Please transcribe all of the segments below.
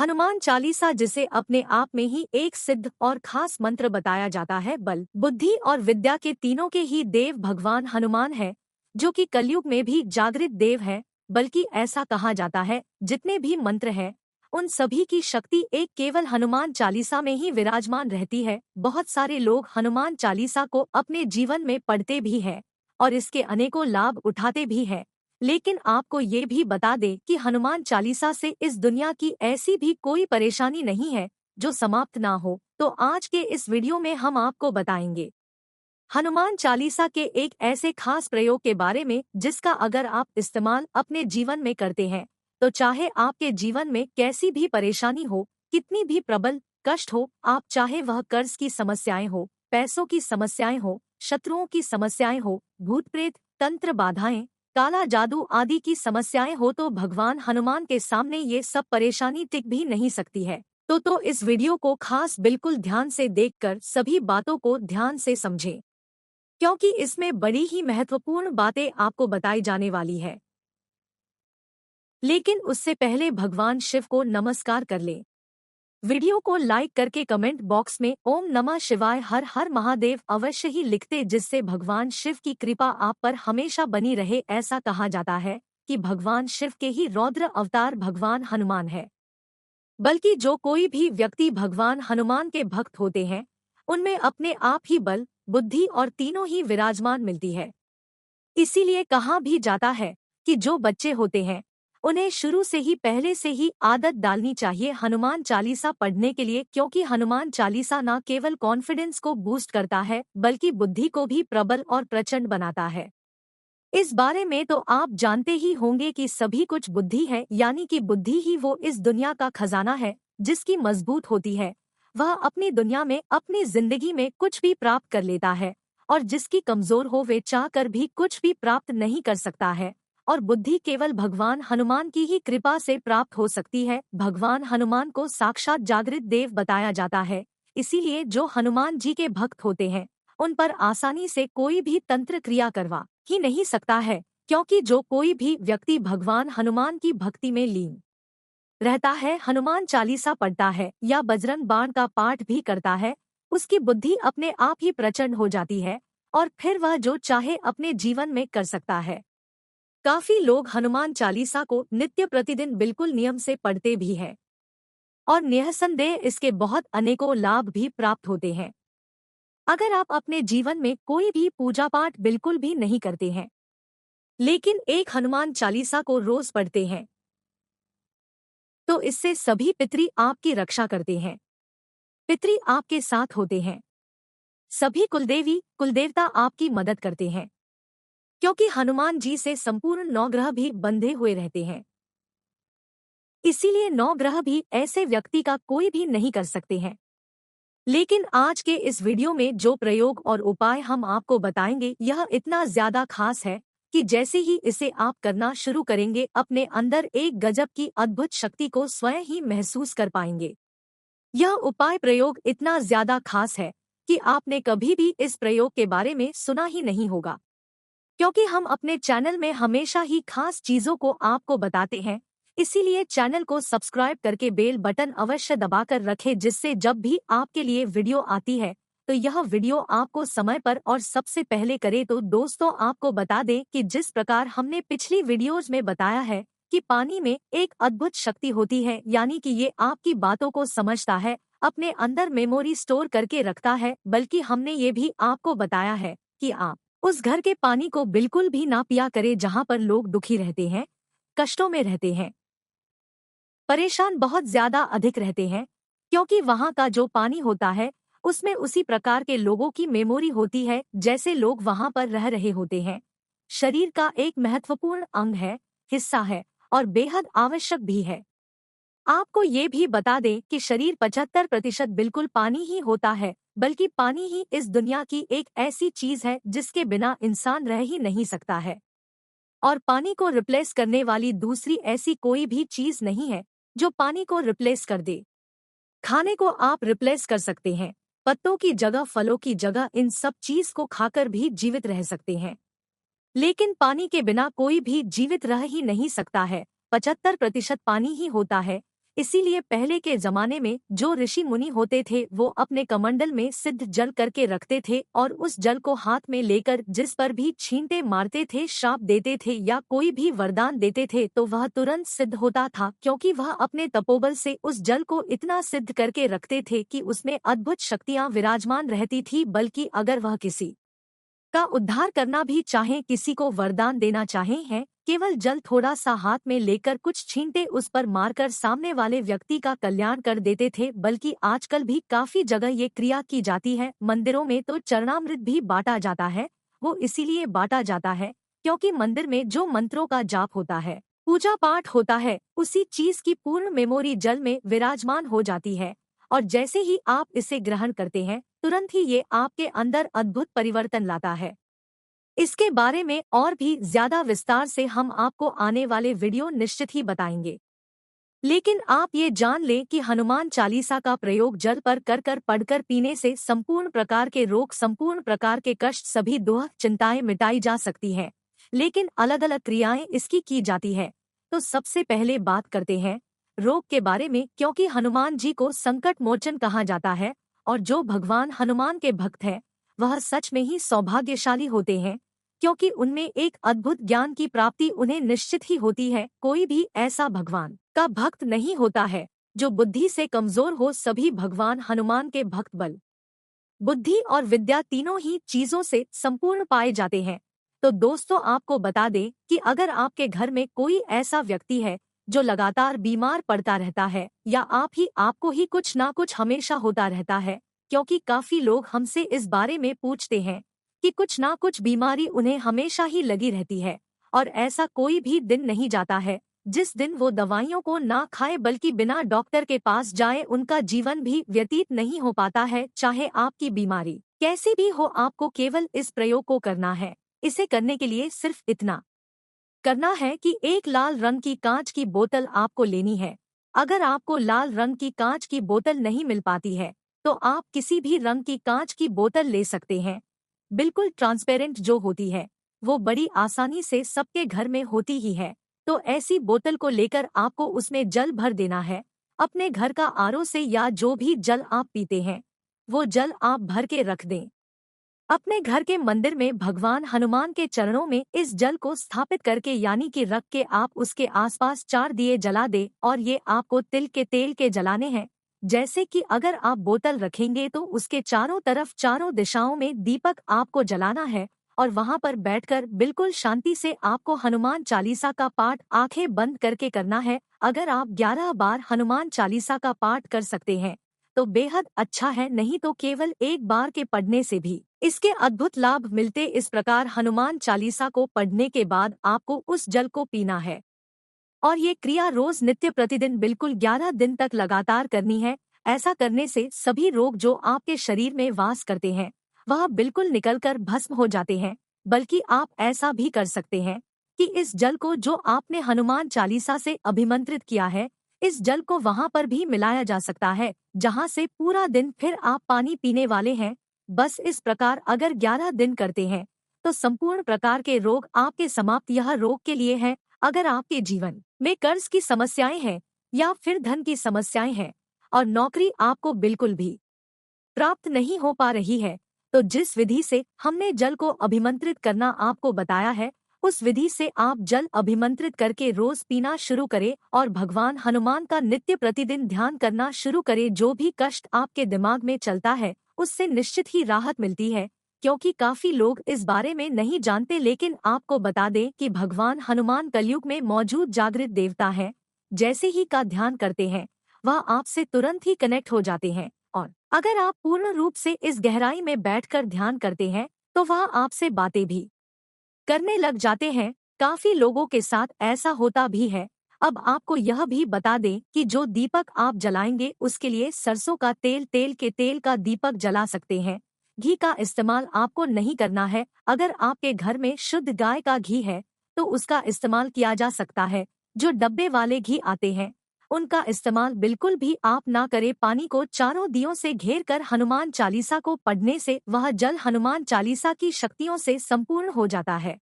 हनुमान चालीसा, जिसे अपने आप में ही एक सिद्ध और खास मंत्र बताया जाता है, बल, बुद्धि और विद्या के तीनों के ही देव भगवान हनुमान है, जो कि कलयुग में भी जागृत देव है। बल्कि ऐसा कहा जाता है जितने भी मंत्र हैं उन सभी की शक्ति एक केवल हनुमान चालीसा में ही विराजमान रहती है। बहुत सारे लोग हनुमान चालीसा को अपने जीवन में पढ़ते भी हैं और इसके अनेकों लाभ उठाते भी हैं। लेकिन आपको ये भी बता दें कि हनुमान चालीसा से इस दुनिया की ऐसी भी कोई परेशानी नहीं है जो समाप्त ना हो। तो आज के इस वीडियो में हम आपको बताएंगे हनुमान चालीसा के एक ऐसे खास प्रयोग के बारे में जिसका अगर आप इस्तेमाल अपने जीवन में करते हैं तो चाहे आपके जीवन में कैसी भी परेशानी हो, कितनी भी प्रबल कष्ट हो, आप चाहे वह कर्ज की समस्याएं हो, पैसों की समस्याएं हो, शत्रुओं की समस्याएं हो, भूत प्रेत, तंत्र बाधाएं, काला जादू आदि की समस्याएं हो, तो भगवान हनुमान के सामने ये सब परेशानी टिक भी नहीं सकती है। तो इस वीडियो को खास बिल्कुल ध्यान से देखकर सभी बातों को ध्यान से समझें, क्योंकि इसमें बड़ी ही महत्वपूर्ण बातें आपको बताई जाने वाली है। लेकिन उससे पहले भगवान शिव को नमस्कार कर लें। वीडियो को लाइक करके कमेंट बॉक्स में ओम नमः शिवाय हर हर महादेव अवश्य ही लिखते, जिससे भगवान शिव की कृपा आप पर हमेशा बनी रहे। ऐसा कहा जाता है कि भगवान शिव के ही रौद्र अवतार भगवान हनुमान है। बल्कि जो कोई भी व्यक्ति भगवान हनुमान के भक्त होते हैं उनमें अपने आप ही बल, बुद्धि और तीनों ही विराजमान मिलती है। इसीलिए कहा भी जाता है कि जो बच्चे होते हैं उन्हें शुरू से ही पहले से ही आदत डालनी चाहिए हनुमान चालीसा पढ़ने के लिए, क्योंकि हनुमान चालीसा न केवल कॉन्फिडेंस को बूस्ट करता है बल्कि बुद्धि को भी प्रबल और प्रचंड बनाता है। इस बारे में तो आप जानते ही होंगे कि सभी कुछ बुद्धि है, यानी कि बुद्धि ही वो इस दुनिया का खजाना है। जिसकी मजबूत होती है वह अपनी दुनिया में, अपनी जिंदगी में कुछ भी प्राप्त कर लेता है, और जिसकी कमजोर हो वे चाह कर भी कुछ भी प्राप्त नहीं कर सकता है। और बुद्धि केवल भगवान हनुमान की ही कृपा से प्राप्त हो सकती है। भगवान हनुमान को साक्षात जागृत देव बताया जाता है, इसीलिए जो हनुमान जी के भक्त होते हैं उन पर आसानी से कोई भी तंत्र क्रिया करवा ही नहीं सकता है, क्योंकि जो कोई भी व्यक्ति भगवान हनुमान की भक्ति में लीन रहता है, हनुमान चालीसा पढ़ता है या बजरंग बाण का पाठ भी करता है, उसकी बुद्धि अपने आप ही प्रचंड हो जाती है और फिर वह जो चाहे अपने जीवन में कर सकता है। काफी लोग हनुमान चालीसा को नित्य प्रतिदिन बिल्कुल नियम से पढ़ते भी हैं और निःसंदेह इसके बहुत अनेकों लाभ भी प्राप्त होते हैं। अगर आप अपने जीवन में कोई भी पूजा पाठ बिल्कुल भी नहीं करते हैं लेकिन एक हनुमान चालीसा को रोज पढ़ते हैं तो इससे सभी पितरी आपकी रक्षा करते हैं, पितरी आपके साथ होते हैं, सभी कुलदेवी कुलदेवता आपकी मदद करते हैं, क्योंकि हनुमान जी से संपूर्ण 9 ग्रह भी बंधे हुए रहते हैं। इसीलिए 9 ग्रह भी ऐसे व्यक्ति का कोई भी नहीं कर सकते हैं। लेकिन आज के इस वीडियो में जो प्रयोग और उपाय हम आपको बताएंगे यह इतना ज्यादा खास है कि जैसे ही इसे आप करना शुरू करेंगे अपने अंदर एक गजब की अद्भुत शक्ति को स्वयं ही महसूस कर पाएंगे। यह उपाय प्रयोग इतना ज्यादा खास है कि आपने कभी भी इस प्रयोग के बारे में सुना ही नहीं होगा, क्योंकि हम अपने चैनल में हमेशा ही खास चीजों को आपको बताते हैं। इसीलिए चैनल को सब्सक्राइब करके बेल बटन अवश्य दबाकर रखें, जिससे जब भी आपके लिए वीडियो आती है तो यह वीडियो आपको समय पर और सबसे पहले करे। तो दोस्तों आपको बता दें कि जिस प्रकार हमने पिछली वीडियोज में बताया है कि पानी में एक अद्भुत शक्ति होती है, यानी कि ये आपकी बातों को समझता है, अपने अंदर मेमोरी स्टोर करके रखता है। बल्कि हमने ये भी आपको बताया है कि आप उस घर के पानी को बिल्कुल भी ना पिया करें जहाँ पर लोग दुखी रहते हैं, कष्टों में रहते हैं, परेशान बहुत ज्यादा अधिक रहते हैं, क्योंकि वहाँ का जो पानी होता है उसमें उसी प्रकार के लोगों की मेमोरी होती है जैसे लोग वहाँ पर रह रहे होते हैं। शरीर का एक महत्वपूर्ण अंग है, हिस्सा है और बेहद आवश्यक भी है। आपको ये भी बता दें कि शरीर 75% बिल्कुल पानी ही होता है, बल्कि पानी ही इस दुनिया की एक ऐसी चीज है जिसके बिना इंसान रह ही नहीं सकता है। और पानी को रिप्लेस करने वाली दूसरी ऐसी कोई भी चीज नहीं है जो पानी को रिप्लेस कर दे। खाने को आप रिप्लेस कर सकते हैं, पत्तों की जगह, फलों की जगह, इन सब चीज को खाकर भी जीवित रह सकते हैं, लेकिन पानी के बिना कोई भी जीवित रह ही नहीं सकता है। 75% पानी ही होता है, इसीलिए पहले के जमाने में जो ऋषि मुनि होते थे वो अपने कमंडल में सिद्ध जल करके रखते थे और उस जल को हाथ में लेकर जिस पर भी छींटे मारते थे, श्राप देते थे या कोई भी वरदान देते थे तो वह तुरंत सिद्ध होता था, क्योंकि वह अपने तपोबल से उस जल को इतना सिद्ध करके रखते थे कि उसमें अद्भुत शक्तियां विराजमान रहती थी। बल्कि अगर वह किसी का उद्धार करना भी चाहें, किसी को वरदान देना चाहें हैं, केवल जल थोड़ा सा हाथ में लेकर कुछ छींटे उस पर मारकर सामने वाले व्यक्ति का कल्याण कर देते थे। बल्कि आजकल भी काफी जगह ये क्रिया की जाती है। मंदिरों में तो चरणामृत भी बांटा जाता है। वो इसीलिए बांटा जाता है क्योंकि मंदिर में जो मंत्रों का जाप होता है, पूजा पाठ होता है, उसी चीज की पूर्ण मेमोरी जल में विराजमान हो जाती है। और जैसे ही आप इसे ग्रहण करते हैं, तुरंत ही ये आपके अंदर अद्भुत परिवर्तन लाता है। इसके बारे में और भी ज्यादा विस्तार से हम आपको आने वाले वीडियो निश्चित ही बताएंगे। लेकिन आप ये जान लें कि हनुमान चालीसा का प्रयोग जल पर कर पढ़कर पीने से संपूर्ण प्रकार के रोग, संपूर्ण प्रकार के कष्ट, सभी दुख चिंताएं मिटाई जा सकती हैं। लेकिन अलग अलग क्रियाएं इसकी की जाती है। तो सबसे पहले बात करते हैं रोग के बारे में, क्योंकि हनुमान जी को संकट मोचन कहा जाता है और जो भगवान हनुमान के भक्त हैं वह सच में ही सौभाग्यशाली होते हैं, क्योंकि उनमें एक अद्भुत ज्ञान की प्राप्ति उन्हें निश्चित ही होती है। कोई भी ऐसा भगवान का भक्त नहीं होता है जो बुद्धि से कमजोर हो। सभी भगवान हनुमान के भक्त बल, बुद्धि और विद्या तीनों ही चीजों से संपूर्ण पाए जाते हैं। तो दोस्तों, आपको बता दें कि अगर आपके घर में कोई ऐसा व्यक्ति है जो लगातार बीमार पड़ता रहता है या आपको ही कुछ ना कुछ हमेशा होता रहता है, क्योंकि काफी लोग हमसे इस बारे में पूछते हैं कि कुछ ना कुछ बीमारी उन्हें हमेशा ही लगी रहती है और ऐसा कोई भी दिन नहीं जाता है जिस दिन वो दवाइयों को ना खाए, बल्कि बिना डॉक्टर के पास जाए उनका जीवन भी व्यतीत नहीं हो पाता है। चाहे आपकी बीमारी कैसी भी हो, आपको केवल इस प्रयोग को करना है। इसे करने के लिए सिर्फ इतना करना है कि एक लाल रंग की कांच की बोतल आपको लेनी है। अगर आपको लाल रंग की कांच की बोतल नहीं मिल पाती है तो आप किसी भी रंग की कांच की बोतल ले सकते हैं, बिल्कुल ट्रांसपेरेंट जो होती है, वो बड़ी आसानी से सबके घर में होती ही है। तो ऐसी बोतल को लेकर आपको उसमें जल भर देना है। अपने घर का आरओ से या जो भी जल आप पीते हैं वो जल आप भर के रख दें। अपने घर के मंदिर में भगवान हनुमान के चरणों में इस जल को स्थापित करके यानी कि रख के आप उसके आसपास 4 दिए जला दे। और ये आपको तिल के तेल के जलाने हैं। जैसे कि अगर आप बोतल रखेंगे तो उसके चारों तरफ, चारों दिशाओं में दीपक आपको जलाना है और वहां पर बैठकर बिल्कुल शांति से आपको हनुमान चालीसा का पाठ आंखें बंद करके करना है। अगर आप 11 बार हनुमान चालीसा का पाठ कर सकते हैं तो बेहद अच्छा है, नहीं तो केवल एक बार के पढ़ने से भी इसके अद्भुत लाभ मिलते। इस प्रकार हनुमान चालीसा को पढ़ने के बाद आपको उस जल को पीना है और ये क्रिया रोज नित्य प्रतिदिन बिल्कुल 11 दिन तक लगातार करनी है। ऐसा करने से सभी रोग जो आपके शरीर में वास करते हैं वह बिल्कुल निकलकर भस्म हो जाते हैं। बल्कि आप ऐसा भी कर सकते हैं कि इस जल को जो आपने हनुमान चालीसा से अभिमंत्रित किया है, इस जल को वहां पर भी मिलाया जा सकता है जहां से पूरा दिन फिर आप पानी पीने वाले हैं। बस इस प्रकार अगर 11 दिन करते हैं तो संपूर्ण प्रकार के रोग आपके समाप्त। यह रोग के लिए है अगर आपके जीवन में कर्ज की समस्याएं हैं या फिर धन की समस्याएं हैं और नौकरी आपको बिल्कुल भी प्राप्त नहीं हो पा रही है, तो जिस विधि से हमने जल को अभिमंत्रित करना आपको बताया है, उस विधि से आप जल अभिमंत्रित करके रोज पीना शुरू करें और भगवान हनुमान का नित्य प्रतिदिन ध्यान करना शुरू करें। जो भी कष्ट आपके दिमाग में चलता है उससे निश्चित ही राहत मिलती है, क्योंकि काफी लोग इस बारे में नहीं जानते। लेकिन आपको बता दें कि भगवान हनुमान कलयुग में मौजूद जागृत देवता है। जैसे ही का ध्यान करते हैं वह आपसे तुरंत ही कनेक्ट हो जाते हैं और अगर आप पूर्ण रूप से इस गहराई में बैठकर ध्यान करते हैं तो वह आपसे बातें भी करने लग जाते हैं। काफी लोगों के साथ ऐसा होता भी है। अब आपको यह भी बता दें कि जो दीपक आप जलाएंगे उसके लिए सरसों का तेल, तेल के तेल का दीपक जला सकते हैं। घी का इस्तेमाल आपको नहीं करना है। अगर आपके घर में शुद्ध गाय का घी है तो उसका इस्तेमाल किया जा सकता है। जो डब्बे वाले घी आते हैं उनका इस्तेमाल बिल्कुल भी आप ना करें। पानी को चारों दियों से घेर कर हनुमान चालीसा को पढ़ने से वह जल हनुमान चालीसा की शक्तियों से संपूर्ण हो जाता है।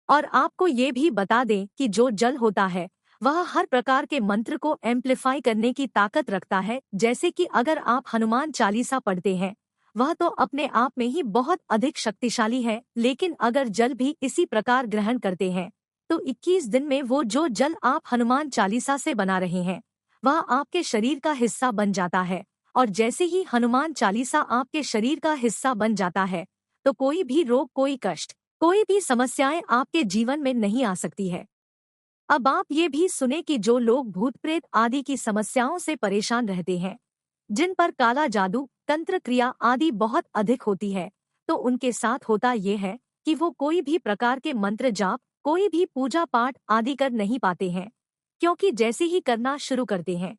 और आपको ये भी बता दें कि जो जल होता है वह हर प्रकार के मंत्र को एम्प्लीफाई करने की ताकत रखता है। जैसे कि अगर आप हनुमान चालीसा पढ़ते हैं, वह तो अपने आप में ही बहुत अधिक शक्तिशाली है, लेकिन अगर जल भी इसी प्रकार ग्रहण करते हैं तो 21 दिन में वो जो जल आप हनुमान चालीसा से बना रहे हैं वह आपके शरीर का हिस्सा बन जाता है। और जैसे ही हनुमान चालीसा आपके शरीर का हिस्सा बन जाता है तो कोई भी रोग, कोई कष्ट, कोई भी समस्याएं आपके जीवन में नहीं आ सकती है। अब आप ये भी सुने कि जो लोग भूत प्रेत आदि की समस्याओं से परेशान रहते हैं, जिन पर काला जादू, तंत्र क्रिया आदि बहुत अधिक होती है, तो उनके साथ होता ये है कि वो कोई भी प्रकार के मंत्र जाप, कोई भी पूजा पाठ आदि कर नहीं पाते हैं, क्योंकि जैसे ही करना शुरू करते हैं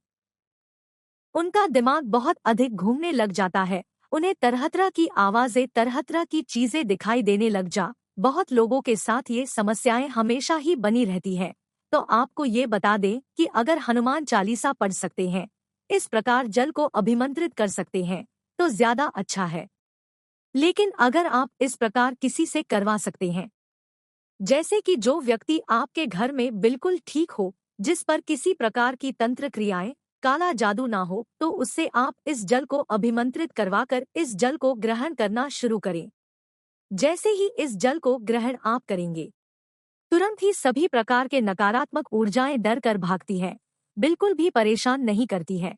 उनका दिमाग बहुत अधिक घूमने लग जाता है। उन्हें तरह तरह की आवाजें, तरह तरह की चीजें दिखाई देने लग जा। बहुत लोगों के साथ ये समस्याएं हमेशा ही बनी रहती है। तो आपको ये बता दें कि अगर हनुमान चालीसा पढ़ सकते हैं, इस प्रकार जल को अभिमंत्रित कर सकते हैं, तो ज्यादा अच्छा है। लेकिन अगर आप इस प्रकार किसी से करवा सकते हैं, जैसे कि जो व्यक्ति आपके घर में बिल्कुल ठीक हो, जिस पर किसी प्रकार की तंत्र क्रियाएं, काला जादू ना हो, तो उससे आप इस जल को अभिमंत्रित करवाकर इस जल को ग्रहण करना शुरू करें। जैसे ही इस जल को ग्रहण आप करेंगे, तुरंत ही सभी प्रकार के नकारात्मक ऊर्जाएं डर कर भागती है, बिल्कुल भी परेशान नहीं करती है।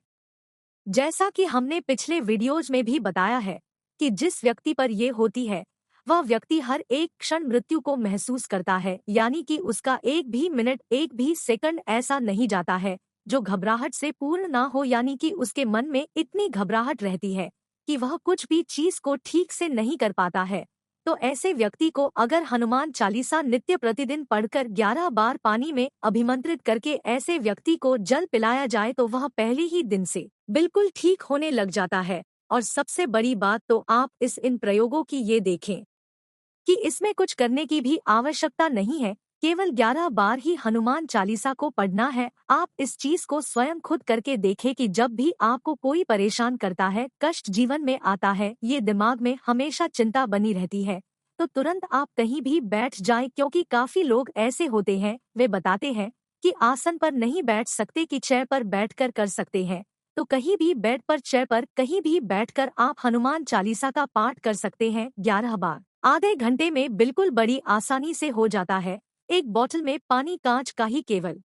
जैसा कि हमने पिछले वीडियोज में भी बताया है कि जिस व्यक्ति पर ये होती है, वह व्यक्ति हर एक क्षण मृत्यु को महसूस करता है, यानी कि उसका एक भी मिनट, एक भी सेकंड ऐसा नहीं जाता है जो घबराहट से पूर्ण ना हो, यानी कि उसके मन में इतनी घबराहट रहती है कि वह कुछ भी चीज को ठीक से नहीं कर पाता है। तो ऐसे व्यक्ति को अगर हनुमान चालीसा नित्य प्रतिदिन पढ़कर 11 बार पानी में अभिमंत्रित करके ऐसे व्यक्ति को जल पिलाया जाए तो वह पहले ही दिन से बिल्कुल ठीक होने लग जाता है। और सबसे बड़ी बात तो आप इन प्रयोगों की ये देखें कि इसमें कुछ करने की भी आवश्यकता नहीं है, केवल 11 बार ही हनुमान चालीसा को पढ़ना है। आप इस चीज को स्वयं खुद करके देखें कि जब भी आपको कोई परेशान करता है, कष्ट जीवन में आता है, ये दिमाग में हमेशा चिंता बनी रहती है, तो तुरंत आप कहीं भी बैठ जाएं, क्योंकि काफी लोग ऐसे होते हैं, वे बताते हैं कि आसन पर नहीं बैठ सकते, कि चेयर पर बैठकर कर सकते हैं। तो कहीं भी बेड पर, चेयर पर, कहीं भी बैठकर आप हनुमान चालीसा का पाठ कर सकते हैं 11 बार। आधे घंटे में बिल्कुल बड़ी आसानी से हो जाता है। एक बोतल में पानी कांच का ही केवल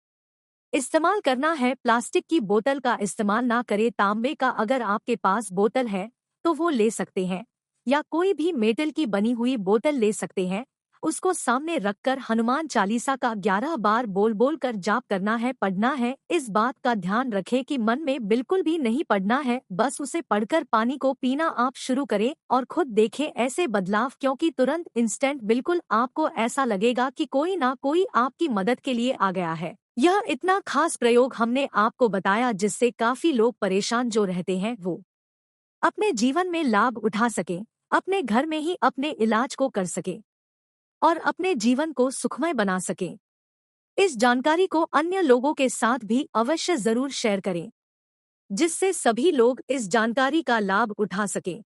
इस्तेमाल करना है, प्लास्टिक की बोतल का इस्तेमाल ना करें। तांबे का अगर आपके पास बोतल है तो वो ले सकते हैं, या कोई भी मेटल की बनी हुई बोतल ले सकते हैं। उसको सामने रखकर हनुमान चालीसा का 11 बार बोल बोल कर जाप करना है, पढ़ना है। इस बात का ध्यान रखें कि मन में बिल्कुल भी नहीं पढ़ना है, बस उसे पढ़कर पानी को पीना आप शुरू करें और खुद देखें ऐसे बदलाव, क्योंकि तुरंत इंस्टेंट बिल्कुल आपको ऐसा लगेगा कि कोई ना कोई आपकी मदद के लिए आ गया है। यह इतना खास प्रयोग हमने आपको बताया जिससे काफी लोग परेशान जो रहते हैं वो अपने जीवन में लाभ उठा सकें, अपने घर में ही अपने इलाज को कर सकें और अपने जीवन को सुखमय बना सकें। इस जानकारी को अन्य लोगों के साथ भी अवश्य जरूर शेयर करें, जिससे सभी लोग इस जानकारी का लाभ उठा सकें,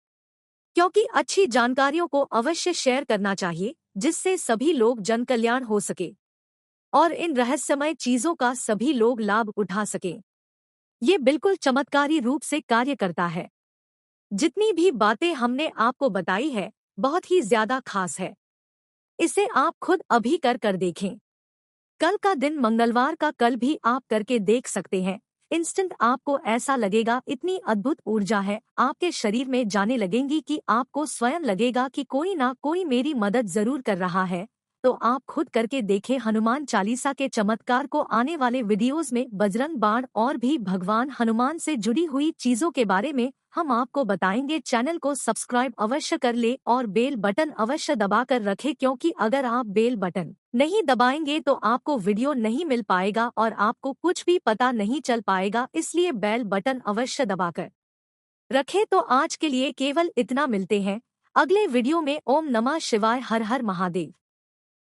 क्योंकि अच्छी जानकारियों को अवश्य शेयर करना चाहिए, जिससे सभी लोग जन कल्याण हो सके और इन रहस्यमय चीजों का सभी लोग लाभ उठा सकें। ये बिल्कुल चमत्कारी रूप से कार्य करता है। जितनी भी बातें हमने आपको बताई है बहुत ही ज्यादा खास है, इसे आप खुद अभी कर देखें। कल का दिन मंगलवार का कल भी आप करके देख सकते हैं। इंस्टेंट आपको ऐसा लगेगा, इतनी अद्भुत ऊर्जा है आपके शरीर में जाने लगेंगी कि आपको स्वयं लगेगा कि कोई ना कोई मेरी मदद जरूर कर रहा है। तो आप खुद करके देखें हनुमान चालीसा के चमत्कार को। आने वाले वीडियोस में बजरंग बाण और भी भगवान हनुमान से जुड़ी हुई चीजों के बारे में हम आपको बताएंगे। चैनल को सब्सक्राइब अवश्य कर ले और बेल बटन अवश्य दबा कर रखें, क्योंकि अगर आप बेल बटन नहीं दबाएंगे तो आपको वीडियो नहीं मिल पाएगा और आपको कुछ भी पता नहीं चल पाएगा। इसलिए बेल बटन अवश्य दबाकर रखें। तो आज के लिए केवल इतना, मिलते हैं अगले वीडियो में। ओम नमः शिवाय, हर हर महादेव।